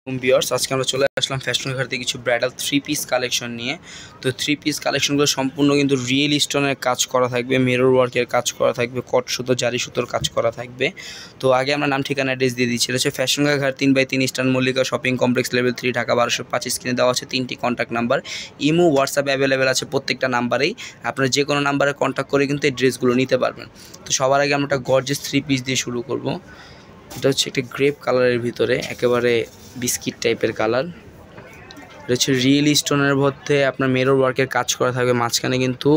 Viewers আজকে আমরা চলে আসলাম ফ্যাশন ঘাট থেকে কিছু ব্রাইডাল থ্রি পিস কালেকশন নিয়ে। তো থ্রি পিস কালেকশনগুলো সম্পূর্ণ কিন্তু রিয়েল স্টোনের কাজ করা থাকবে, মিরর ওয়ার্কের কাজ করা থাকবে, কট সুতো জারি সুতোর কাজ করা থাকবে। তো আগে আমরা নাম ঠিকানা অ্যাড্রেস দিয়ে দিচ্ছি। এটা হচ্ছে ফ্যাশন ঘাট 3/3 eastern Mallika shopping complex level 3 Dhaka 1205। স্ক্রিনে দেওয়া আছে 3টি contact number, imo WhatsApp available আছে প্রত্যেকটা নাম্বারেই। আপনারা যে কোনো নাম্বারে কন্ট্যাক্ট করে কিন্তু এই ড্রেসগুলো নিতে পারবেন। তো সবার আগে আমরা একটা গর্জিয়াস থ্রি পিস দিয়ে শুরু করব। এটা হচ্ছে একটা গ্রেপ কালারের ভিতরে একেবারে বিস্কিট টাইপের কালার। এটা হচ্ছে রিয়েল স্টোনের মধ্যে আপনার মিরর ওয়ার্কের কাজ করা থাকবে। মাঝখানে কিন্তু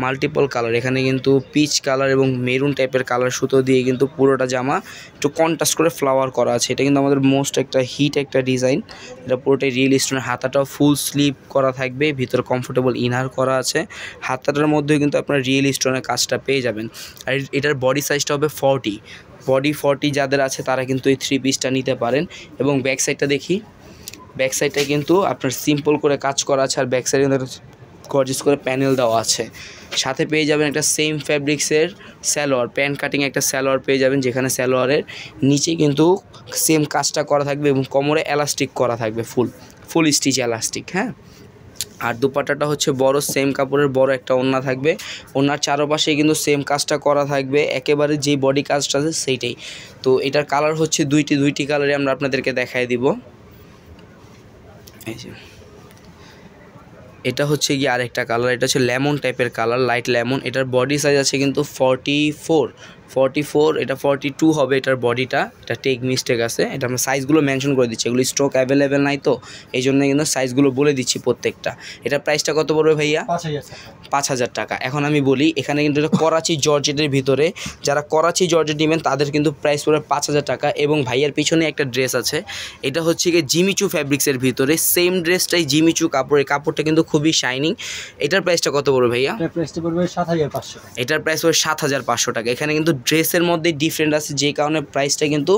মাল্টিপল কালার, এখানে কিন্তু পিচ কালার এবং মেরুন টাইপের কালার সুতো দিয়ে কিন্তু পুরোটা জামা একটু কন্ট্রাস্ট করে ফ্লাওয়ার করা আছে। এটা কিন্তু আমাদের মোস্ট একটা হিট একটা ডিজাইন। এটা পুরোটাই রিয়েল স্টোনের। হাতাটাও ফুল স্লিভ করা থাকবে, ভিতরে কমফোর্টেবল ইনার করা আছে। হাতাটার মধ্যেও কিন্তু আপনার রিয়েল স্টোনের কাজটা পেয়ে যাবেন। আর এটার বডি সাইজটা হবে 40। বডি 40 যাদের আছে তারা কিন্তু এই থ্রি পিসটা নিতে পারেন। এবং ব্যাক সাইডটা দেখি, ব্যাক সাইডটা কিন্তু আপনার সিম্পল করে কাজ করা আছে, আর ব্যাক সাইডে কিন্তু গর্জিয়াস করে প্যানেল দেওয়া আছে। সাথে পেয়ে যাবেন একটা সেম ফ্যাব্রিক্সের স্যালোয়ার, প্যান্ট কাটিং একটা স্যালোয়ার পেয়ে যাবেন, যেখানে স্যালোয়ারের নিচে কিন্তু সেম কাজটা করা থাকবে এবং কোমরে এলাস্টিক করা থাকবে, ফুল স্টিচ এলাস্টিক। হ্যাঁ, আর দুপাট্টাটা হচ্ছে বড় সেম কাপড়ের বড় একটা ওড়না থাকবে। ওড়নার চারপাশে কিন্তু সেম কাজটা করা থাকবে, একেবারে যেই বডি কাজটা আছে সেইটাই। তো এটার কালার হচ্ছে দুইটি কালারে আমরা আপনাদেরকে দেখায় দিব। এই যে এটা হচ্ছে গিয়ে আরেকটা কালার, এটা হচ্ছে লেমন টাইপের কালার, লাইট লেমন। এটার বডি সাইজ আছে কিন্তু 44, এটা 42 হবে এটার বডিটা। এটা টেক মিস্টেক আছে, এটা আমরা সাইজগুলো মেনশন করে দিচ্ছি, এগুলো স্টক অ্যাভেলেবেল নাই তো এই জন্য কিন্তু সাইজগুলো বলে দিচ্ছি প্রত্যেকটা। এটার প্রাইসটা কত পড়বে ভাইয়া? 5,000 টাকা। এখন আমি বলি, এখানে কিন্তু এটা করাচি জর্জেটের ভিতরে, যারা করাচি জর্জেট নেবেন তাদের কিন্তু প্রাইস পড়বে 5,000 টাকা। এবং ভাইয়ার পিছনে একটা ড্রেস আছে, এটা হচ্ছে গিয়ে জিমিচু ফ্যাব্রিক্সের ভিতরে, সেম ড্রেসটাই জিমিচু কাপড়, এই কাপড়টা কিন্তু খুবই শাইনিং। এটার প্রাইসটা কত পড়বে ভাইয়া? এটার প্রাইসটা পড়বে 7,500 টাকা। এটার প্রাইস পড়বে 7,500 টাকা। এখানে কিন্তু ড্রেসের মধ্যে ডিফারেন্ট আছে, যে কারণে প্রাইসটা কিন্তু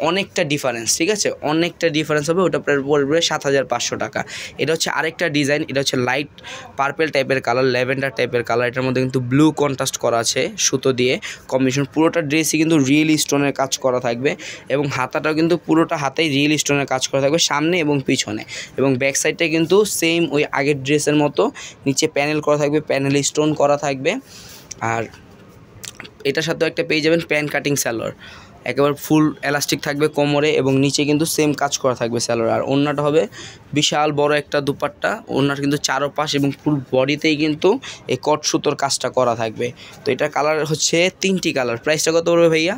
অনেকটা ডিফারেন্স, ঠিক আছে, অনেকটা ডিফারেন্স হবে। ওটা পড়বে 7,500 টাকা। এটা হচ্ছে আরেকটা ডিজাইন, এটা হচ্ছে লাইট পার্পেল টাইপের কালার, ল্যাভেন্ডার টাইপের কালার। এটার মধ্যে কিন্তু ব্লু কন্ট্রাস্ট করা আছে সুতো দিয়ে কম্বিনেশন। পুরোটা ড্রেসই কিন্তু রিয়েল স্টোনের কাজ করা থাকবে এবং হাতাটাও কিন্তু পুরোটা হাতেই রিয়েল স্টোনের কাজ করা থাকবে সামনে এবং পিছনে। এবং ব্যাক সাইডটা কিন্তু সেম ওই আগের ড্রেসের মতো, নিচে প্যানেল করা থাকবে, প্যানেলে স্টোন করা থাকবে। আর এটার সাথেও একটা পেয়ে যাবেন প্যান্ট কাটিং স্যালোয়ার, একেবারে ফুল এলাস্টিক থাকবে কোমরে এবং নিচে কিন্তু সেম কাজ করা থাকবে স্যালোয়ার। আর ওড়নাটা হবে বিশাল বড় একটা দুপাট্টা, ওড়নার কিন্তু চারপাশ এবং ফুল বডিতেই কিন্তু এই কট সুতোর কাজটা করা থাকবে। তো এটার কালার হচ্ছে 3টি কালার। প্রাইসটা কত পড়বে ভাইয়া?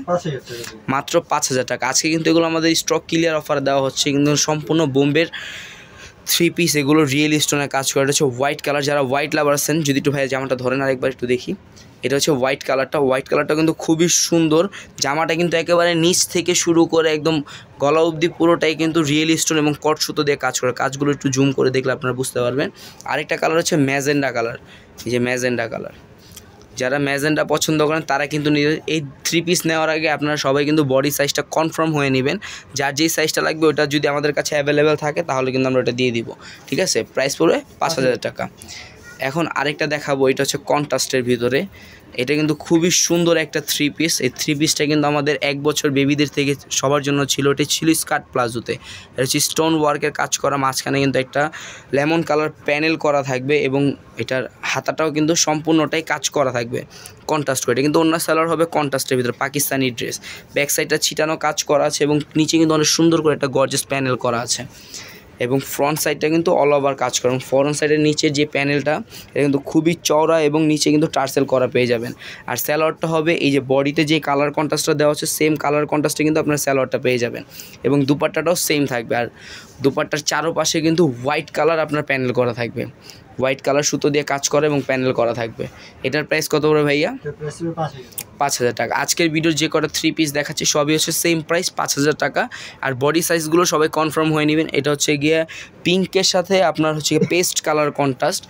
মাত্র 5,000 টাকা। আজকে কিন্তু এগুলো আমাদের স্টক ক্লিয়ার অফার দেওয়া হচ্ছে, কিন্তু সম্পূর্ণ বোম্বের থ্রি পিস, এগুলো রিয়েল স্টোনের কাজ করে। এটা হচ্ছে হোয়াইট কালার, যারা হোয়াইট লাভার আছেন, যদি একটু ভাইয়া জামাটা ধরেন আরেকবার একটু দেখি। এটা হচ্ছে হোয়াইট কালারটা কিন্তু খুবই সুন্দর। জামাটা কিন্তু একেবারে নিচ থেকে শুরু করে একদম গলা অবধি পুরোটাই কিন্তু রিয়েল স্টোন এবং কট সুতো দিয়ে কাজ করে। কাজগুলো একটু জুম করে দেখলে আপনারা বুঝতে পারবেন। আরেকটা কালার হচ্ছে ম্যাজেন্ডা কালার, এই যে ম্যাজেন্ডা কালার। যারা ম্যাজেন্ডা পছন্দ করেন তারা কিন্তু এই থ্রি পিস নেওয়ার আগে আপনারা সবাই কিন্তু বডি সাইজটা কনফার্ম হয়ে নেবেন। যার যেই সাইজটা লাগবে ওটা যদি আমাদের কাছে অ্যাভেলেবেল থাকে তাহলে কিন্তু আমরা ওটা দিয়ে দিব, ঠিক আছে। প্রাইস পড়বে 5,000 টাকা। এখন আরেকটা দেখাবো, এটা হচ্ছে কন্ট্রাস্টের ভিতরে। এটা কিন্তু খুবই সুন্দর একটা থ্রি পিস। এই থ্রি পিসটা কিন্তু আমাদের 1 বছর বেবিদের থেকে সবার জন্য ছিল। এটা ছিল স্কার্ট প্লাজোতে, এটা হচ্ছে স্টোন ওয়ার্কের কাজ করা, মাঝখানে কিন্তু একটা লেমন কালার প্যানেল করা থাকবে এবং এটার হাতাটাও কিন্তু সম্পূর্ণটাই কাজ করা থাকবে কন্ট্রাস্ট করে। এটা কিন্তু অন্য সালোয়ার হবে কন্ট্রাস্টের ভিতরে, পাকিস্তানি ড্রেস। ব্যাক সাইডটা ছিটানো কাজ করা আছে এবং নিচে কিন্তু অনেক সুন্দর করে একটা গর্জিয়াস প্যানেল করা আছে। এবং ফ্রন্ট সাইডটা কিন্তু অল ওভার কাজ করে। ফ্রন্ট সাইডের নিচের যে প্যানেলটা এটা কিন্তু খুবই চওড়া এবং নিচে কিন্তু টার্সেল করা পেয়ে যাবেন। আর স্যালোয়ারটা হবে এই যে বডিতে যে কালার কন্ট্রাস্টটা দেওয়া হচ্ছে সেম কালার কন্ট্রাস্টে কিন্তু আপনার স্যালোয়ারটা পেয়ে যাবেন। এবং দুপাট্টাটাও সেম থাকবে। আর দুপাট্টার চারপাশে কিন্তু হোয়াইট কালার আপনার প্যানেল করা থাকবে, হোয়াইট কালার সুতো দিয়ে কাজ করে এবং প্যানেল করা থাকবে। এটার প্রাইস কত পড়বে ভাইয়া? 5,000 টাকা। আজকের ভিডিওর যে কটা থ্রি পিস দেখাচ্ছি সবই হচ্ছে সেম প্রাইস 5,000 টাকা। আর বডি সাইজগুলো সবাই কনফার্ম হয়ে নেবেন। এটা হচ্ছে গিয়ে পিঙ্কের সাথে আপনার হচ্ছে পেস্ট কালার কন্ট্রাস্ট,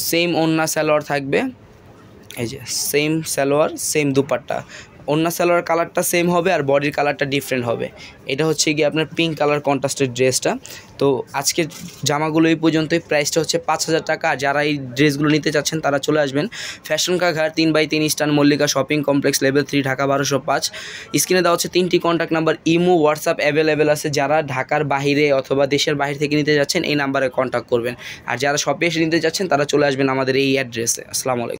সেম ওড়না সালোয়ার থাকবে, এই যে সেম সালোয়ার সেম দুপাট্টা। ওড়না সালোয়ার কালারটা সেম হবে আর বডির কালারটা ডিফারেন্ট হবে। এটা হচ্ছে গিয়ে আপনার পিঙ্ক কালার কন্ট্রাস্টের ড্রেসটা। তো আজকের জামাগুলো এই পর্যন্তই, প্রাইসটা হচ্ছে 5,000 টাকা। আর যারা এই ড্রেসগুলো নিতে চাচ্ছেন তারা চলে আসবেন ফ্যাশন কা ঘাট 3/3 eastern Mallika shopping complex level 3 Dhaka 1205। স্ক্রিনে দেওয়া হচ্ছে 3টি contact number, imo WhatsApp available আছে। যারা ঢাকার বাইরে অথবা দেশের বাইরে থেকে নিতে যাচ্ছেন এই নাম্বারে কন্ট্যাক্ট করবেন। আর যারা শপে এসে নিতে যাচ্ছেন তারা চলে আসবেন আমাদের এই অ্যাড্রেসে। আসসালামু আলাইকুম।